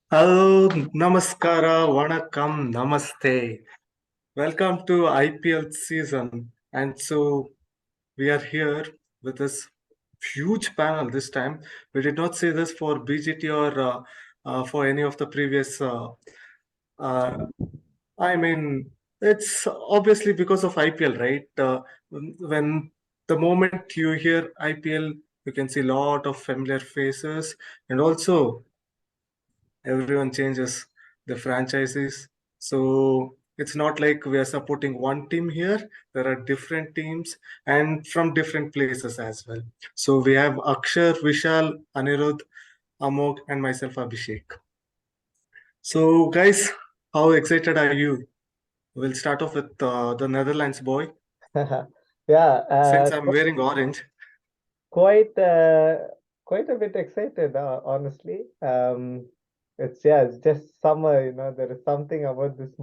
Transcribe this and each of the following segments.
Hello, namaskara, vanakkam, namaste. Welcome to IPL season. And so we are here with this huge panel this time. We did not see this for BGT or for any of the previous. Uh, I mean, it's obviously because of IPL, right? When the moment you hear IPL, you can see a lot of familiar faces, and also everyone changes the franchises. So it's not like we are supporting one team here. There are different teams and from different places as well. So we have Akshar, Vishal, Anirudh, Amog, and myself, Abhishek. So, guys, how excited are you? We'll start off with the Netherlands boy, Yeah, since I'm wearing orange. quite quite a bit excited, honestly. It's just summer, There is something about this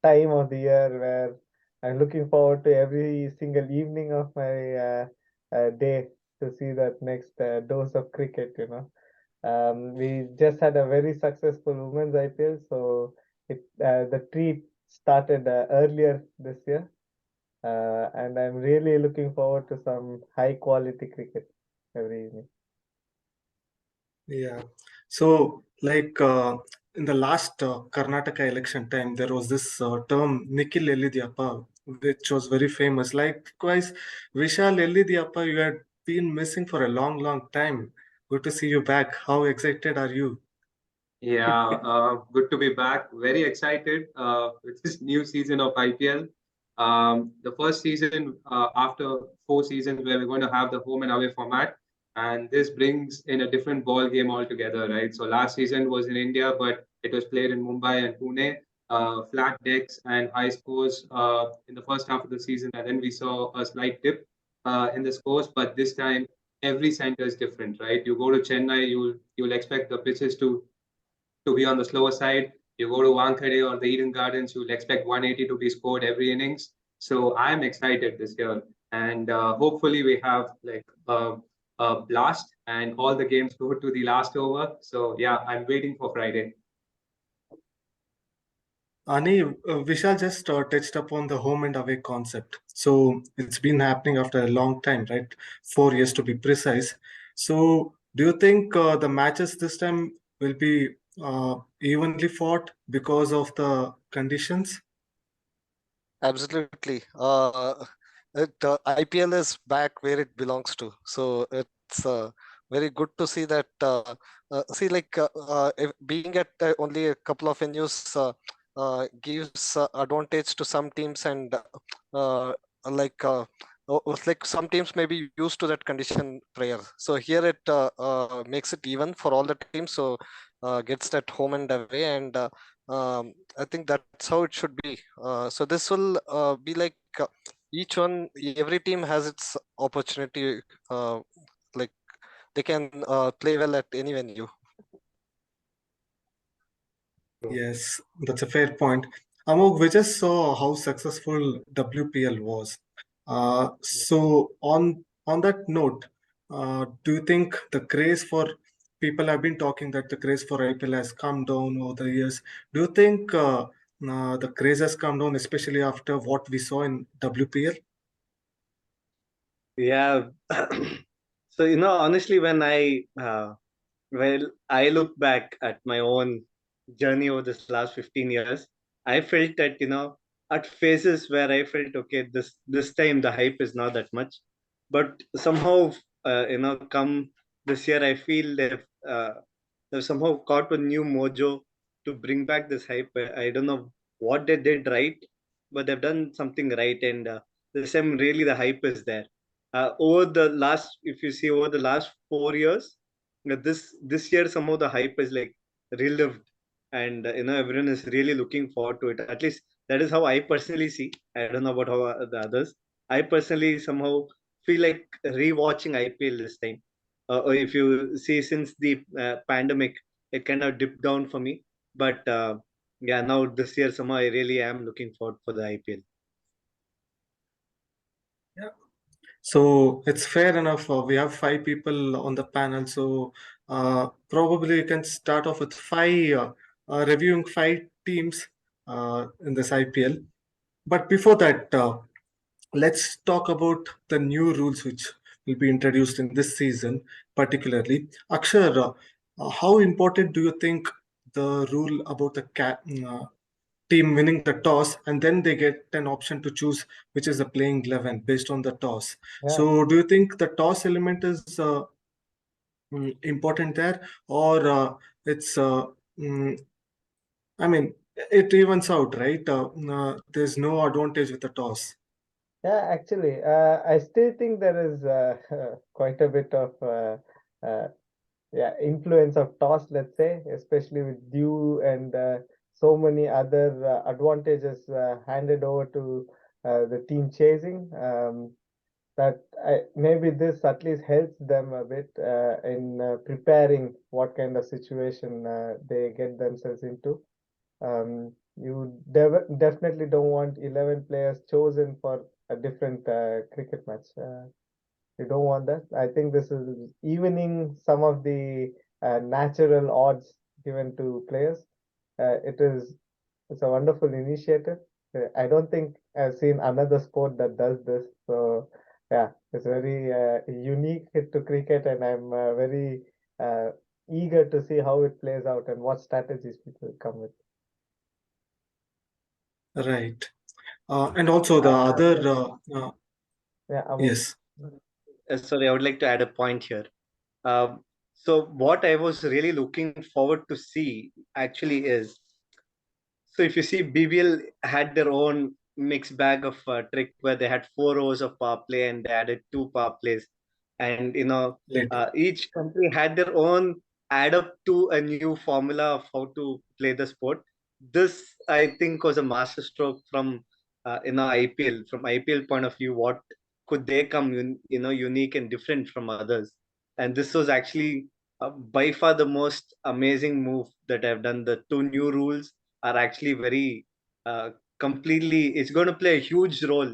time of the year where I'm looking forward to every single evening of my day to see that next dose of cricket. We just had a very successful women's IPL, so the treat started earlier this year. And I'm really looking forward to some high quality cricket every evening. Yeah. So, like in the last Karnataka election time, there was this term Nikhil Ellidiyappa, which was very famous. Likewise, Vishal Ellidiyappa, you had been missing for a long, long time. Good to see you back. How excited are you? Yeah, good to be back. Very excited with this new season of IPL. The first season after 4 seasons where we're going to have the home and away format, and this brings in a different ball game altogether, right? So last season was in India, but it was played in Mumbai and Pune. Flat decks and high scores in the first half of the season, and then we saw a slight dip in the scores. But this time, every center is different, right? You go to Chennai, you'll expect the pitches to be on the slower side. You go to Wankhede or the Eden Gardens, you'll expect 180 to be scored every innings. So I'm excited this year, and hopefully we have like a blast, and all the games go to the last over. So yeah, I'm waiting for Friday. Ani, Vishal just touched upon the home and away concept. So it's been happening after a long time, right? 4 years to be precise. So do you think the matches this time will be evenly fought because of the conditions? Absolutely. IPL is back where it belongs to. So it's very good to see that. Being at only a couple of venues gives advantage to some teams, and like like some teams may be used to that condition prior. So here it makes it even for all the teams. So gets that home and away, and I think that's how it should be. So this will be like every team has its opportunity. Like they can play well at any venue. Yes, that's a fair point. Amog, we just saw how successful WPL was. So on that note, do you think the craze for people have been talking that the craze for IPL has come down over the years? Do you think the craze has come down, especially after what we saw in WPL? Yeah. So, honestly, when I look back at my own journey over this last 15 years, I felt that, at phases where I felt, okay, this time the hype is not that much. But somehow, come this year, I feel they've somehow caught a new mojo to bring back this hype. I don't know what they did right, but they've done something right. And this time, really, the hype is there. Over the last, if you see over the last 4 years, this year somehow the hype is like relived, and everyone is really looking forward to it. At least that is how I personally see. I don't know about how the others. I personally somehow feel like rewatching IPL this time. Or if you see, since the pandemic, it kind of dipped down for me. But yeah, now this year somehow I really am looking forward for the IPL. So it's fair enough. We have five people on the panel, so probably you can start off with reviewing five teams in this IPL. But before that, let's talk about the new rules which will be introduced in this season, particularly. Akshar, how important do you think the rule about the team winning the toss and then they get an option to choose which is the playing 11 based on the toss? Yeah. So, do you think the toss element is important there, or it's mm, I mean, it evens out, right? There's no advantage with the toss. Yeah, actually, I still think there is quite a bit of uh, yeah, influence of toss, let's say, especially with dew and so many other advantages handed over to the team chasing. That maybe this at least helps them a bit in preparing what kind of situation they get themselves into. You definitely don't want 11 players chosen for a different cricket match. You don't want that. I think this is evening some of the natural odds given to players. It's a wonderful initiative. I don't think I've seen another sport that does this. So yeah, it's very unique to cricket, and I'm very uh, eager to see how it plays out and what strategies people come with. Right. And also the other, Yeah, yes, Sorry, I would like to add a point here. So what I was really looking forward to see actually is, so if you see, BBL had their own mixed bag of trick where they had 4 overs of power play and they added two power plays, and late. each country had their own add up to a new formula of how to play the sport. This I think was a masterstroke from IPL. From IPL point of view, what could they come unique and different from others? And this was actually by far the most amazing move that I've done. The two new rules are actually very uh, completely, it's going to play a huge role.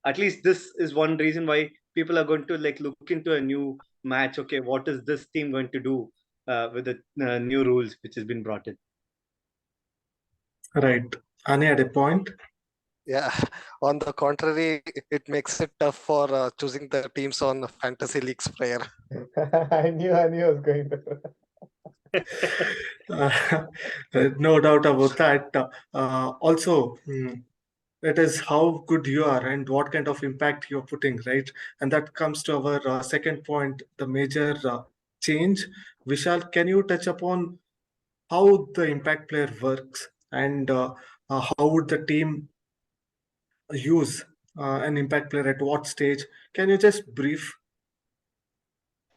At least this is one reason why people are going to like look into a new match. Okay, what is this team going to do with the new rules which has been brought in? Right. Ani had a point. Yeah, on the contrary, it makes it tough for choosing the teams on fantasy leagues player. I knew I was going to. Uh, no doubt about that. Also, it is how good you are and what kind of impact you're putting, right? And that comes to our second point, the major change. Vishal, can you touch upon how the impact player works and how would the team use an impact player at what stage? Can you just brief?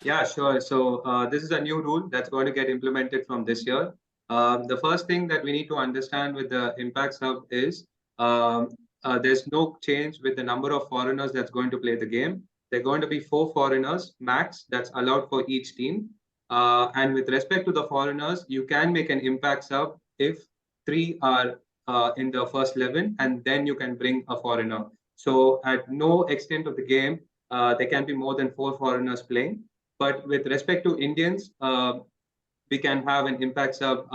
Yeah, sure. So this is a new rule that's going to get implemented from this year. The first thing that we need to understand with the impact sub is um, there's no change with the number of foreigners that's going to play the game. There are going to be 4 foreigners max that's allowed for each team. And with respect to the foreigners, you can make an impact sub if three are in the first 11, and then you can bring a foreigner. So at no extent of the game, there can be more than 4 foreigners playing. But with respect to Indians, we can have an impact sub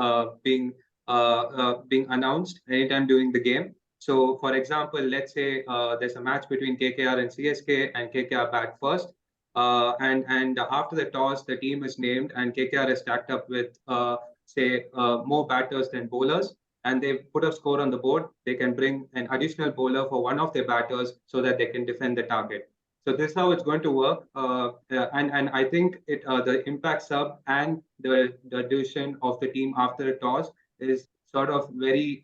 being announced anytime during the game. So, for example, let's say there's a match between KKR and CSK, and KKR bat first. And after the toss, the team is named, and KKR is stacked up with say more batters than bowlers, and they put a score on the board. They can bring an additional bowler for one of their batters so that they can defend the target. So this is how it's going to work, and I think the impact sub and the decision of the team after the toss is sort of very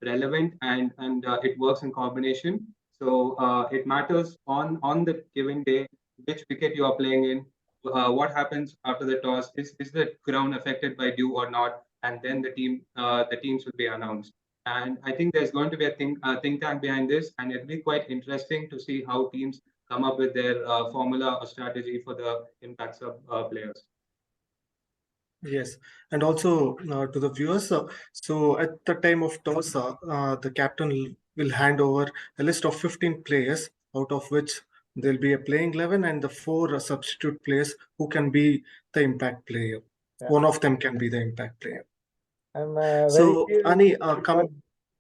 relevant, and it works in combination. So it matters on the given day which wicket you are playing in, what happens after the toss, is the ground affected by dew or not, and then the teams will be announced. And I think there's going to be a think tank behind this, and it'll be quite interesting to see how teams come up with their formula or strategy for the impacts of players. Yes, and also to the viewers. So at the time of toss, the captain will hand over a list of 15 players, out of which there'll be a playing 11 and the four substitute players who can be the impact player. Yeah. One of them can be the impact player. I'm very So, curious Ani,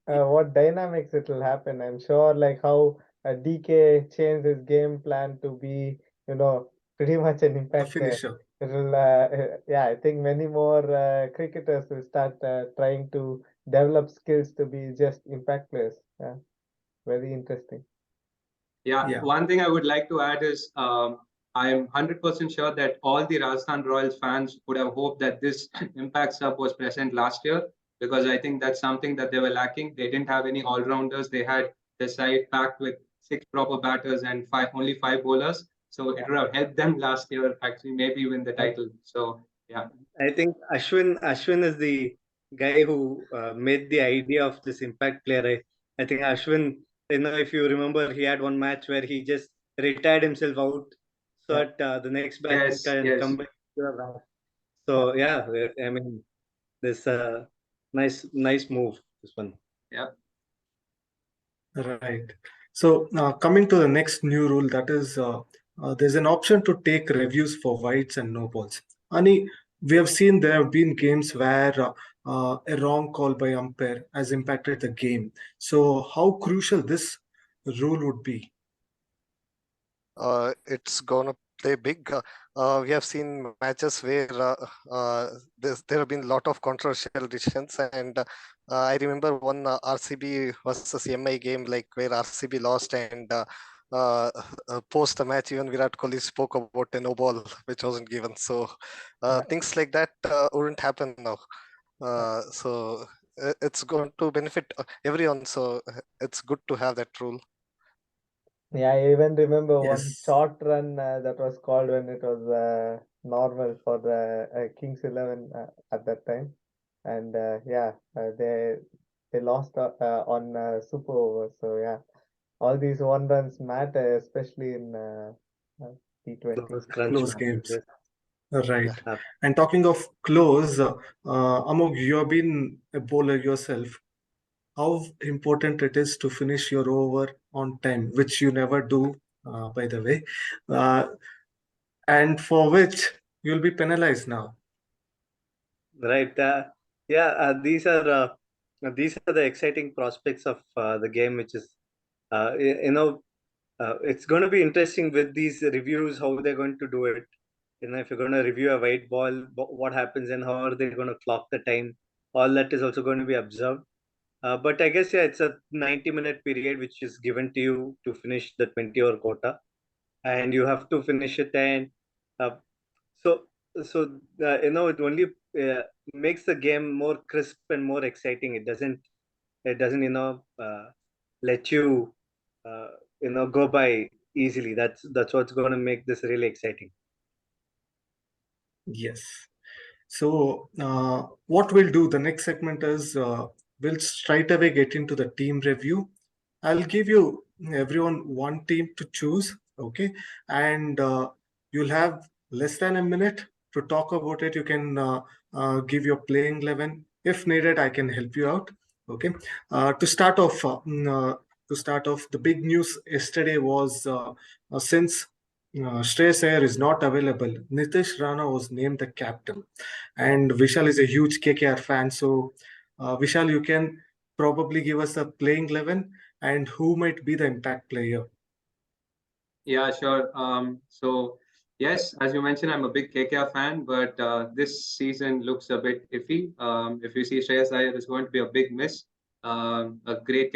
what dynamics it will happen. I'm sure like how DK changed his game plan to be, pretty much an the impact player. finisher. It will, yeah, I think many more cricketers will start trying to develop skills to be just impact players. Yeah, very interesting. Yeah, Yeah. one thing I would like to add is I'm 100% sure that all the Rajasthan Royals fans would have hoped that this impact sub was present last year, because I think that's something that they were lacking. They didn't have any all-rounders. They had the side packed with six proper batters and only five bowlers. So it would have helped them last year actually maybe win the title. So yeah. I think Ashwin is the guy who made the idea of this impact player. I think Ashwin, if you remember, he had one match where he just retired himself out so Yeah. that the next batsman Yes, can yes. come back to the bat. So yeah, I mean, this nice move, this one. Yeah. Right. So coming to the next new rule, that is, there's an option to take reviews for wides and no balls. Ani, we have seen there have been games where a wrong call by umpire has impacted the game. So how crucial this rule would be? It's gonna play big. We have seen matches where there have been a lot of controversial decisions, and I remember one RCB versus MI game, like where RCB lost, and post the match, even Virat Kohli spoke about a no ball which wasn't given. So things like that wouldn't happen now. So it's going to benefit everyone. So it's good to have that rule. Yeah, I even remember one Yes. short run that was called when it was normal for the Kings 11 at that time, and they lost on super over. So yeah, all these one runs matter, especially in T20. Those crunch Close games. matches. Right. Yeah. And talking of close, Amog, you have been a bowler yourself. How important it is to finish your over on time, which you never do, by the way, uh, and for which you'll be penalized now. Right. These are the exciting prospects of the game, which is uh, y- you know it's going to be interesting with these reviews how they're going to do it. If you're going to review a white ball, what happens and how are they going to clock the time? All that is also going to be observed. But I guess it's a 90-minute period which is given to you to finish the 20-over quota, and you have to finish it. And uh, so it only uh, makes the game more crisp and more exciting. It doesn't let you go by easily. That's what's going to make this really exciting. Yes. So, what we'll do, the next segment is we'll straight away get into the team review. I'll give you everyone one team to choose, okay? And you'll have less than a minute to talk about it. You can give your playing 11. If needed, I can help you out, okay? To start off, the big news yesterday was since Shreyas Iyer is not available, Nitish Rana was named the captain. And Vishal is a huge KKR fan. So, Vishal, you can probably give us a playing 11 and who might be the impact player. Yeah, sure. So yes, as you mentioned, I'm a big KKR fan, but this season looks a bit iffy. If you see Shreyas Iyer is going to be a big miss. A great,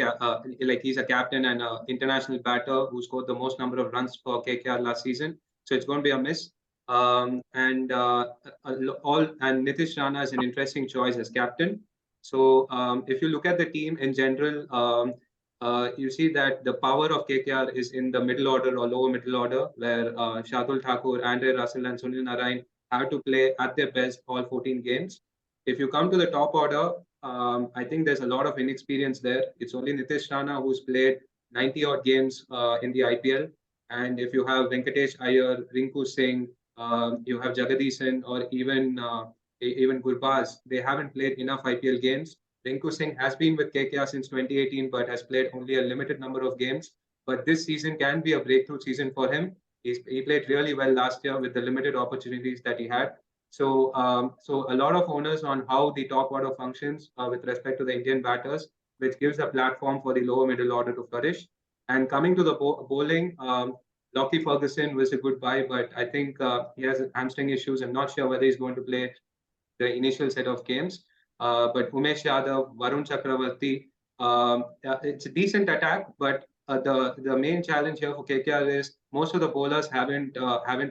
like he's a captain and an international batter who scored the most number of runs for KKR last season. So it's going to be a miss. And Nitish Rana is an interesting choice as captain. So if you look at the team in general, you see that the power of KKR is in the middle order or lower middle order, where Shardul Thakur, Andre Russell, and Sunil Narayan have to play at their best all 14 games. If you come to the top order, I think there's a lot of inexperience there. It's only Nitish Rana who's played 90 odd games in the IPL. And if you have Venkatesh Iyer, Rinku Singh, you have Jagadisan, or even Gurbaz, they haven't played enough IPL games. Rinku Singh has been with KKR since 2018, but has played only a limited number of games. but this season can be a breakthrough season for him. He played really well last year with the limited opportunities that he had. So a lot of owners on how the top order functions with respect to the Indian batters, which gives a platform for the lower middle order to flourish. And coming to the bowling, Lockie Ferguson was a good buy, but I think he has hamstring issues. I'm not sure whether he's going to play the initial set of games. But Umesh Yadav, Varun Chakravarti, it's a decent attack, but the main challenge here for KKR is most of the bowlers haven't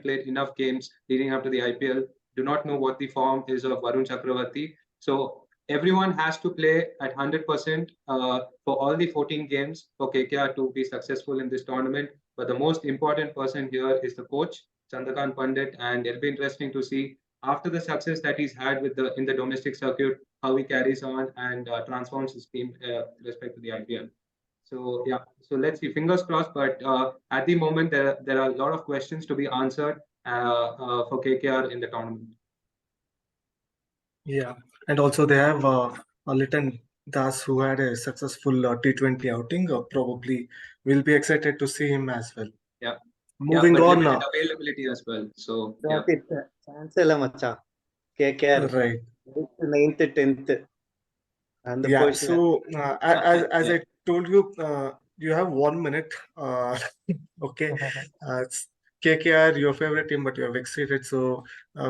played enough games leading up to the IPL. Do not know what the form is of Varun Chakravarti. So everyone has to play at 100% for all the 14 games for KKR to be successful in this tournament. But the most important person here is the coach, Chandrakant Pandit, and it'll be interesting to see after the success that he's had with the in the domestic circuit, how he carries on and transforms his team with respect to the IPL. So yeah, so let's see. Fingers crossed. But at the moment, there are a lot of questions to be answered for KKR in the tournament. Yeah, and also they have a Liton Das who had a successful T20 outing. Probably we'll be excited to see him as well. Yeah. Moving but on, limited availability as well. So yeah. Chance ಇಲ್ಲ ಮಚ್ಚ KKR right? 9th 10th and the Yeah. position. So as Yeah. I told you, you have 1 minute. Okay. It's KKR, your favorite team, but you have exceeded, so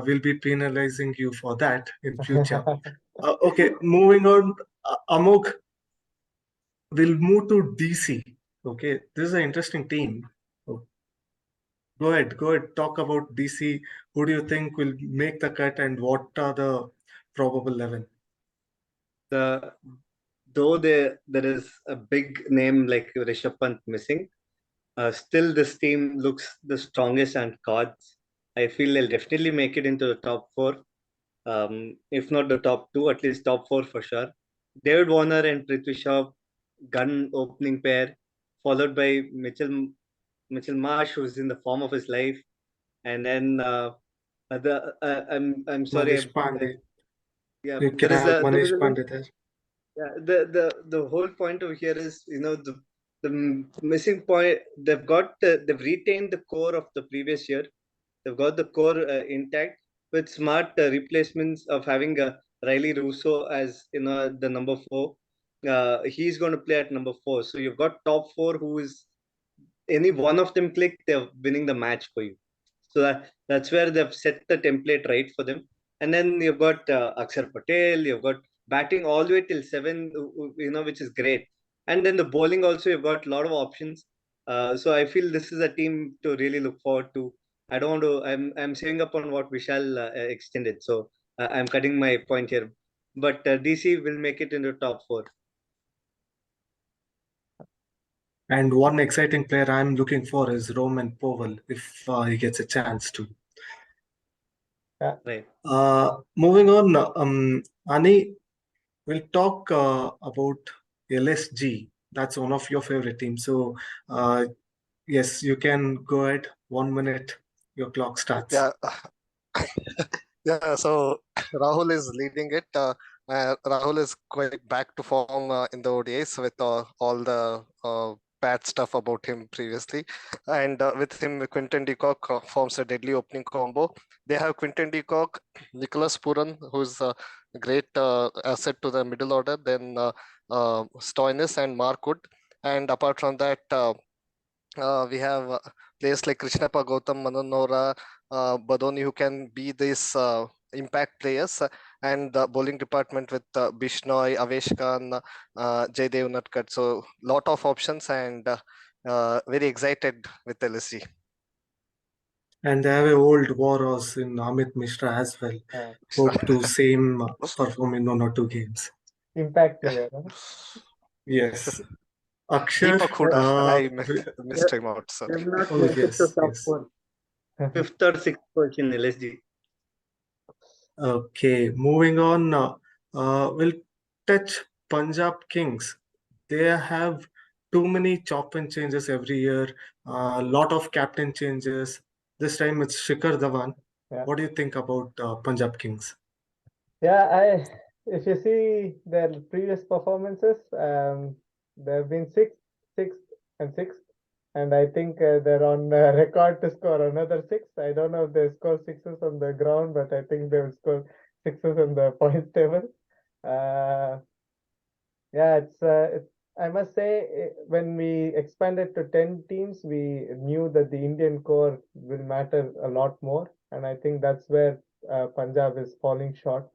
we'll be penalizing you for that in future. Okay, moving on. Amok, we'll move to DC. Okay, this is an interesting team. Oh, go ahead. Talk about DC. Who do you think will make the cut, and what are the probable 11? The though there is a big name like Rishabh Pant missing, still this team looks the strongest and cards. I feel they'll definitely make it into the top four. If not the top two, at least top four for sure. David Warner and Prithvi Shaw, gun opening pair, followed by Mitchell Marsh, who's in the form of his life, and then I'm sorry, Manish Pandey. yeah, You can have there is Manish a Pandey there. yeah, the whole point over here is, the missing point. They've retained the core of the previous year. They've got the core intact with smart replacements of having Riley Russo as the number four. He's going to play at number four. So you've got top four who is any one of them click, they're winning the match for you. So that's where they've set the template right for them. And then you've got Akshar Patel, you've got batting all the way till seven, which is great. And then the bowling also, you've got a lot of options. So I feel this is a team to really look forward to. I don't want to. I'm saving up on what Vishal extended, so I'm cutting my point here. But DC will make it into top four. And one exciting player I'm looking for is Roman Powell if he gets a chance to. Right. Moving on, Ani, we'll talk about LSG. That's one of your favorite teams. So, yes, you can go ahead. 1 minute, your clock starts. Yeah, yeah. So Rahul is leading it. Rahul is quite back to form in the ODIs with all the bad stuff about him previously, and with him, Quinton de Kock forms a deadly opening combo. They have Quinton de Kock, Nicholas Puran, who's a great asset to the middle order. Then Stoinis and Mark Wood, and apart from that. We have players like Krishnappa Gautam, Manonora, Badoni, who can be these impact players, and the bowling department with Bishnoi, Avesh Khan, Jaydev Natkat. So, lot of options, and very excited with LSG. And they have a old warhorse in Amit Mishra as well. Hope to same perform in 1 or 2 games. Impact player. Huh? Yes. Akshar, Deepak Hooda, I missed him out. Sorry. They've not oh made it to yes, top yes. four. Fifth or sixth position LSG. Okay, moving on. We'll touch Punjab Kings. They have too many chop and changes every year. A lot of captain changes. This time it's Shikhar Dhawan. Yeah. What do you think about Punjab Kings? Yeah, if you see their previous performances, they've been sixth, and sixth. and I think they're on record to score another six. I don't know if they score sixes on the ground, but I think they will score sixes on the points table. Yeah, I must say, when we expanded to 10 teams, we knew that the Indian core will matter a lot more. And I think that's where Punjab is falling short.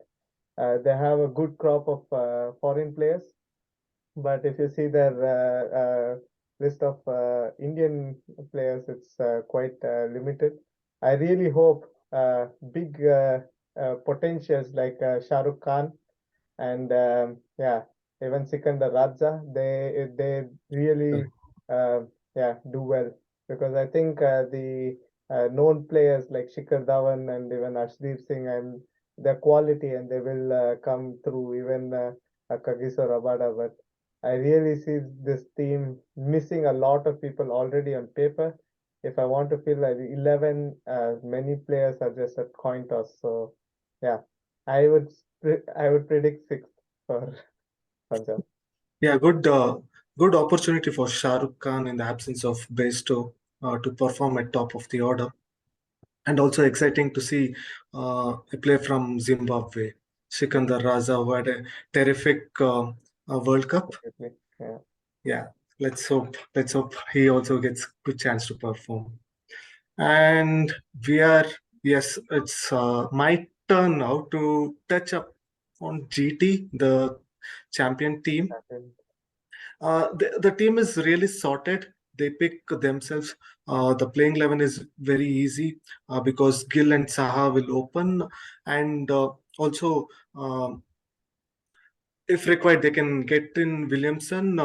They have a good crop of foreign players, but if you see their list of Indian players, it's quite limited. I really hope big potentials like Shah Rukh Khan and yeah, even Sikandar Raja, they really do well, because I think the known players like Shikhar Dhawan and even Arshdeep Singh, and their quality, and they will come through, even Kagiso Rabada. But I really see this team missing a lot of people already on paper. If I want to feel like 11, many players are just a coin toss. So yeah, I would predict sixth for Punjab. Yeah, good opportunity for Shah Rukh Khan in the absence of Bairstow to perform at top of the order, and also exciting to see a player from Zimbabwe, Sikandar Raza, who had a terrific World Cup. Definitely. Yeah. Yeah, let's hope he also gets good chance to perform. And we are, yes, it's my turn now to touch up on GT, the champion team. Happened. The team is really sorted. They pick themselves. The playing 11 is very easy because Gill and Saha will open, and also if required, they can get in Williamson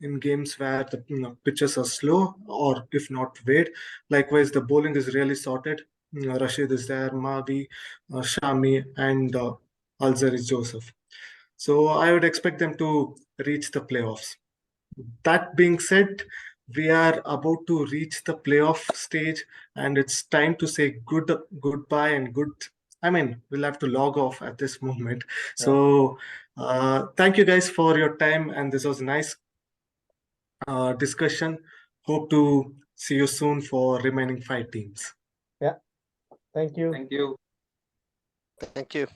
in games where the pitches are slow, or if not, Wade. Likewise, the bowling is really sorted. Rashid is there, Mavi, Shami, and Alzari Joseph. So I would expect them to reach the playoffs. That being said, we are about to reach the playoff stage, and it's time to say goodbye and good. I mean, we'll have to log off at this moment. Yeah. So, thank you guys for your time, and this was a nice discussion. Hope to see you soon for remaining 5 teams. Yeah. Thank you. Thank you. Thank you.